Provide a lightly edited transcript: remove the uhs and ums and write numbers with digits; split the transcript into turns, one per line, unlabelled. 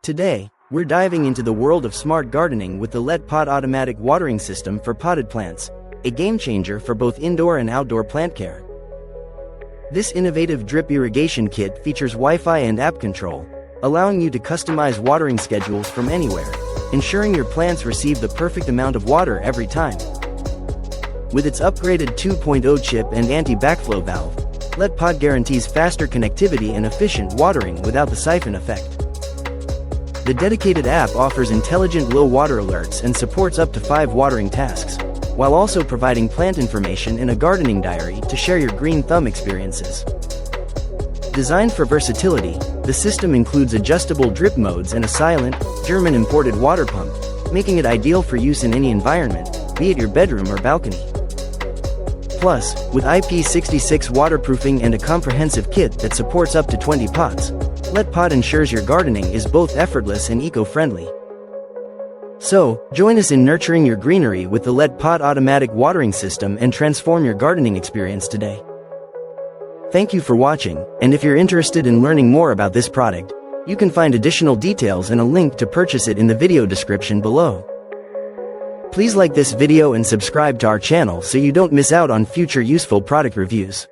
Today, we're diving into the world of smart gardening with the LetPot Automatic Watering System for potted plants, a game-changer for both indoor and outdoor plant care. This innovative drip irrigation kit features Wi-Fi and app control, allowing you to customize watering schedules from anywhere, ensuring your plants receive the perfect amount of water every time. With its upgraded 2.0 chip and anti-backflow valve, LetPot guarantees faster connectivity and efficient watering without the siphon effect. The dedicated app offers intelligent low water alerts and supports up to 5 watering tasks, while also providing plant information in a gardening diary to share your green thumb experiences. Designed for versatility, the system includes adjustable drip modes and a silent, German-imported water pump, making it ideal for use in any environment, be it your bedroom or balcony. Plus, with IP66 waterproofing and a comprehensive kit that supports up to 20 pots, LetPot ensures your gardening is both effortless and eco-friendly. So, join us in nurturing your greenery with the LetPot Automatic Watering System and transform your gardening experience today. Thank you for watching, and if you're interested in learning more about this product, you can find additional details and a link to purchase it in the video description below. Please like this video and subscribe to our channel so you don't miss out on future useful product reviews.